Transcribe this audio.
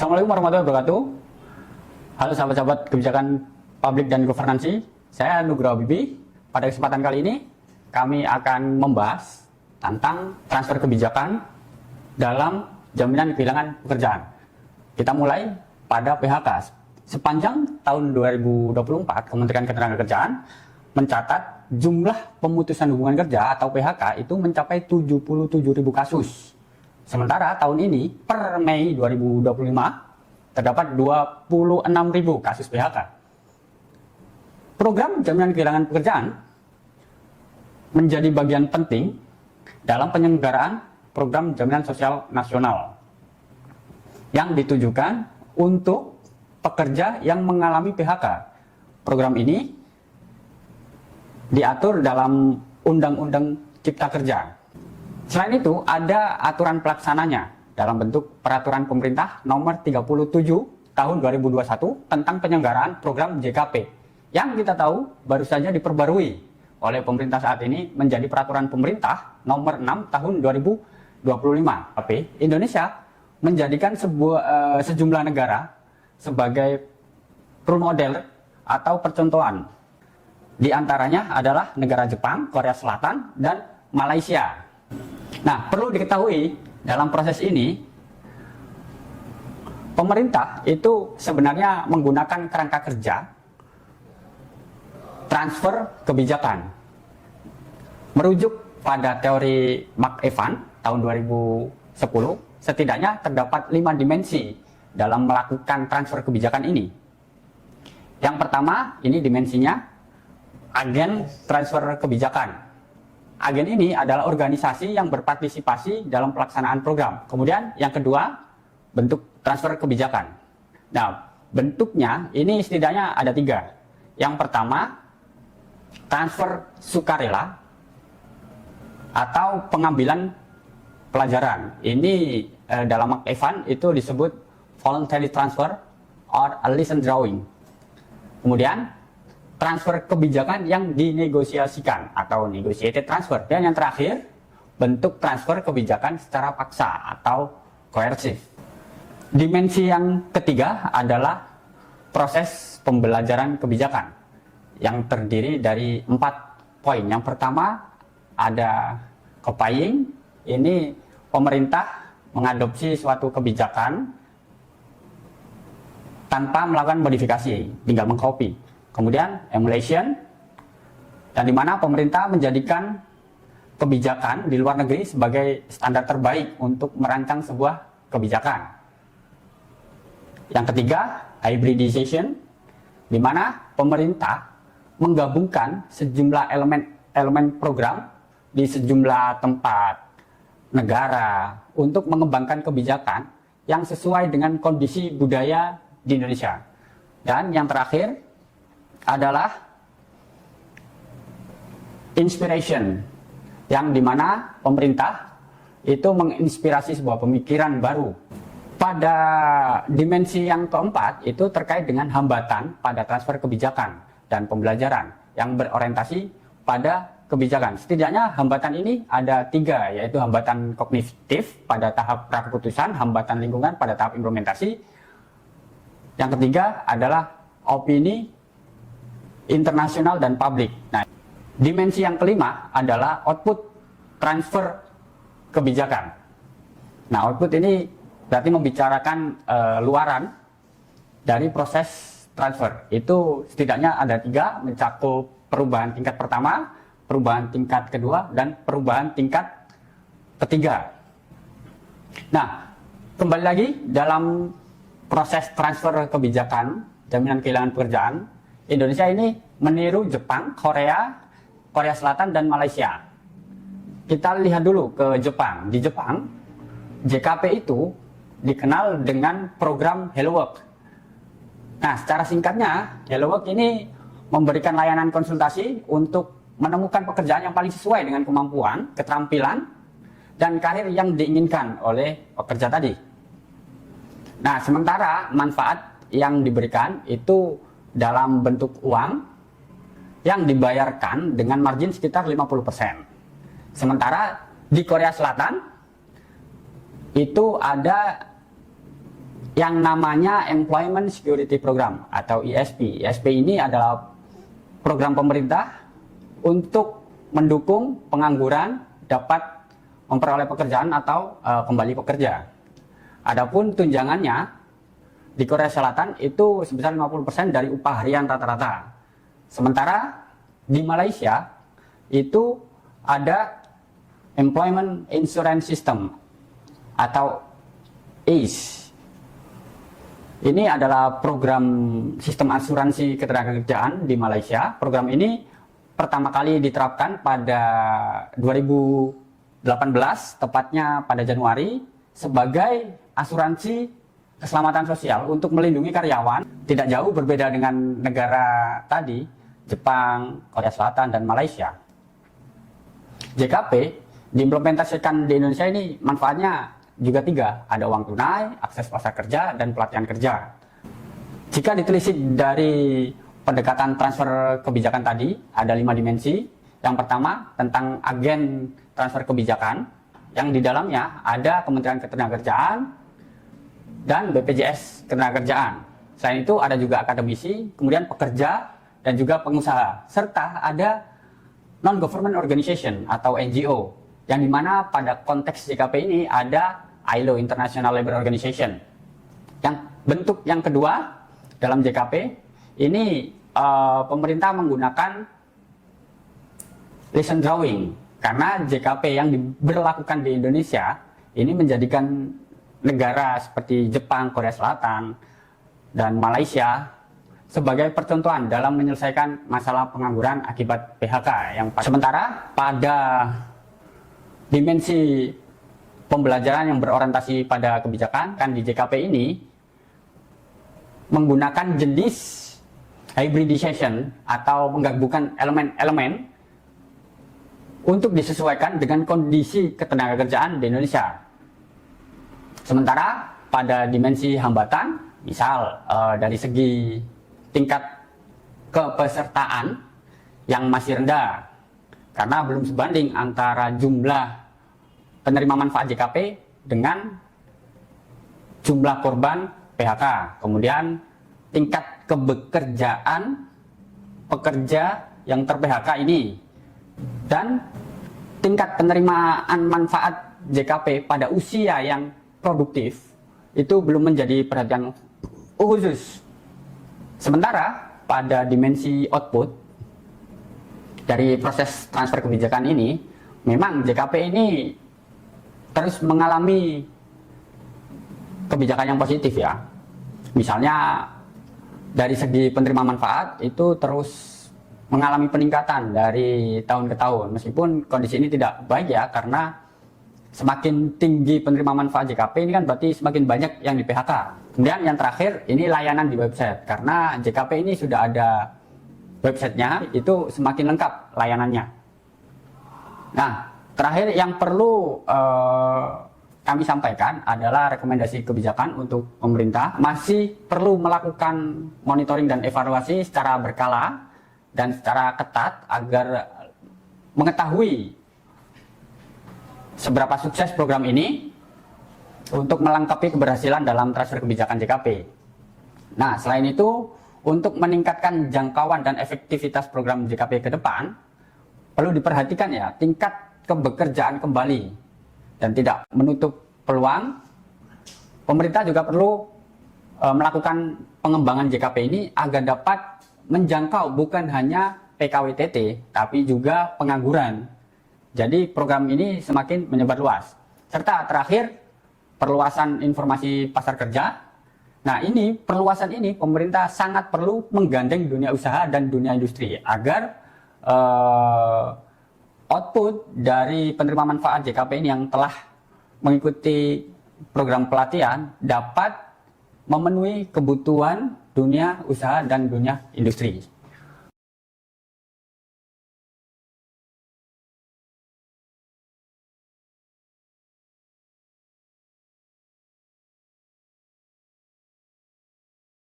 Assalamualaikum warahmatullahi wabarakatuh. Halo sahabat-sahabat kebijakan publik dan governansi, saya Nugroho Bibi. Pada kesempatan kali ini, kami akan membahas tentang transfer kebijakan dalam jaminan kehilangan pekerjaan. Kita mulai pada PHK. Sepanjang tahun 2024, Kementerian Ketenagakerjaan mencatat jumlah pemutusan hubungan kerja atau PHK itu mencapai 77.000 kasus. Sementara tahun ini, per Mei 2025, terdapat 26.000 kasus PHK. Program jaminan kehilangan pekerjaan menjadi bagian penting dalam penyelenggaraan program jaminan sosial nasional yang ditujukan untuk pekerja yang mengalami PHK. Program ini diatur dalam Undang-Undang Cipta Kerja. Selain itu, ada aturan pelaksananya dalam bentuk Peraturan Pemerintah Nomor 37 Tahun 2021 tentang penyelenggaraan program JKP yang kita tahu baru saja diperbarui oleh pemerintah saat ini menjadi Peraturan Pemerintah Nomor 6 Tahun 2025. Tapi Indonesia menjadikan sejumlah negara sebagai role model atau percontohan. Di antaranya adalah negara Jepang, Korea Selatan, dan Malaysia. Nah, perlu diketahui dalam proses ini, pemerintah itu sebenarnya menggunakan kerangka kerja transfer kebijakan. Merujuk pada teori Mark Evans tahun 2010, setidaknya terdapat 5 dimensi dalam melakukan transfer kebijakan ini. Yang pertama, ini dimensinya agen transfer kebijakan. Agen ini adalah organisasi yang berpartisipasi dalam pelaksanaan program. Kemudian yang kedua, bentuk transfer kebijakan. Nah, bentuknya ini setidaknya ada 3. Yang pertama, transfer sukarela atau pengambilan pelajaran. Ini dalam Mark Evans itu disebut voluntary transfer or a lesson drawing. Kemudian transfer kebijakan yang dinegosiasikan atau negotiated transfer. Dan yang terakhir, bentuk transfer kebijakan secara paksa atau coercive. Dimensi yang ketiga adalah proses pembelajaran kebijakan yang terdiri dari 4 poin. Yang pertama ada copying. Ini pemerintah mengadopsi suatu kebijakan tanpa melakukan modifikasi, tinggal mengcopy. Kemudian emulation, dan di mana pemerintah menjadikan kebijakan di luar negeri sebagai standar terbaik untuk merancang sebuah kebijakan. Yang ketiga, hybridization, di mana pemerintah menggabungkan sejumlah elemen program di sejumlah tempat negara untuk mengembangkan kebijakan yang sesuai dengan kondisi budaya di Indonesia. Dan yang terakhir adalah inspiration, yang dimana pemerintah itu menginspirasi sebuah pemikiran baru. Pada dimensi yang keempat itu terkait dengan hambatan pada transfer kebijakan dan pembelajaran yang berorientasi pada kebijakan. Setidaknya hambatan ini ada 3, yaitu hambatan kognitif pada tahap prakeputusan, hambatan lingkungan pada tahap implementasi. Yang ketiga adalah opini internasional dan publik. Nah, dimensi yang kelima adalah output transfer kebijakan. Nah, output ini berarti membicarakan luaran dari proses transfer. Itu setidaknya ada 3, mencakup perubahan tingkat pertama, perubahan tingkat kedua, dan perubahan tingkat ketiga. Nah, kembali lagi dalam proses transfer kebijakan jaminan kehilangan pekerjaan, Indonesia ini meniru Jepang, Korea Selatan, dan Malaysia. Kita lihat dulu ke Jepang. Di Jepang, JKP itu dikenal dengan program Hello Work. Nah, secara singkatnya, Hello Work ini memberikan layanan konsultasi untuk menemukan pekerjaan yang paling sesuai dengan kemampuan, keterampilan, dan karir yang diinginkan oleh pekerja tadi. Nah, sementara manfaat yang diberikan itu dalam bentuk uang yang dibayarkan dengan margin sekitar 50%. Sementara di Korea Selatan itu ada yang namanya Employment Security Program atau ESP. ESP ini adalah program pemerintah untuk mendukung pengangguran dapat memperoleh pekerjaan atau kembali bekerja. Adapun tunjangannya di Korea Selatan itu sebesar 50% dari upah harian rata-rata. Sementara di Malaysia itu ada Employment Insurance System atau ACE. Ini adalah program sistem asuransi ketenagakerjaan di Malaysia. Program ini pertama kali diterapkan pada 2018, tepatnya pada Januari, sebagai asuransi keselamatan sosial untuk melindungi karyawan. Tidak jauh berbeda dengan negara tadi, Jepang, Korea Selatan, dan Malaysia. JKP diimplementasikan di Indonesia ini manfaatnya juga 3, ada uang tunai, akses pasar kerja, dan pelatihan kerja. Jika ditelisik dari pendekatan transfer kebijakan tadi, ada 5 dimensi. Yang pertama tentang agen transfer kebijakan, yang di dalamnya ada Kementerian Ketenagakerjaan dan BPJS Ketenagakerjaan. Selain itu ada juga akademisi, kemudian pekerja, dan juga pengusaha, serta ada non-government organization atau NGO, yang dimana pada konteks JKP ini ada ILO, International Labour Organization. Yang bentuk yang kedua dalam JKP ini pemerintah menggunakan lesson drawing, karena JKP yang diberlakukan di Indonesia ini menjadikan negara seperti Jepang, Korea Selatan, dan Malaysia sebagai percontohan dalam menyelesaikan masalah pengangguran akibat PHK. Sementara pada dimensi pembelajaran yang berorientasi pada kebijakan, kan di JKP ini menggunakan jenis hybridization atau menggabungkan elemen-elemen untuk disesuaikan dengan kondisi ketenagakerjaan di Indonesia. Sementara pada dimensi hambatan, misal dari segi tingkat kepesertaan yang masih rendah, karena belum sebanding antara jumlah penerima manfaat JKP dengan jumlah korban PHK. Kemudian tingkat kebekerjaan pekerja yang ter-PHK ini, dan tingkat penerimaan manfaat JKP pada usia yang produktif itu belum menjadi perhatian khusus. Sementara pada dimensi output dari proses transfer kebijakan ini, memang JKP ini terus mengalami kebijakan yang positif ya. Misalnya dari segi penerima manfaat itu terus mengalami peningkatan dari tahun ke tahun, meskipun kondisi ini tidak baik ya, karena semakin tinggi penerima manfaat JKP ini kan berarti semakin banyak yang di PHK. Kemudian yang terakhir ini layanan di website, karena JKP ini sudah ada websitenya, itu semakin lengkap layanannya. Nah, terakhir yang perlu kami sampaikan adalah rekomendasi kebijakan untuk pemerintah masih perlu melakukan monitoring dan evaluasi secara berkala dan secara ketat agar mengetahui seberapa sukses program ini untuk melengkapi keberhasilan dalam transfer kebijakan JKP. Nah, selain itu, untuk meningkatkan jangkauan dan efektivitas program JKP ke depan, perlu diperhatikan ya tingkat kebekerjaan kembali, dan tidak menutup peluang. Pemerintah juga perlu melakukan pengembangan JKP ini agar dapat menjangkau bukan hanya PKWTT, tapi juga pengangguran. Jadi program ini semakin menyebar luas. Serta terakhir, perluasan informasi pasar kerja. Nah, ini perluasan ini pemerintah sangat perlu menggandeng dunia usaha dan dunia industri agar output dari penerima manfaat JKP ini yang telah mengikuti program pelatihan dapat memenuhi kebutuhan dunia usaha dan dunia industri.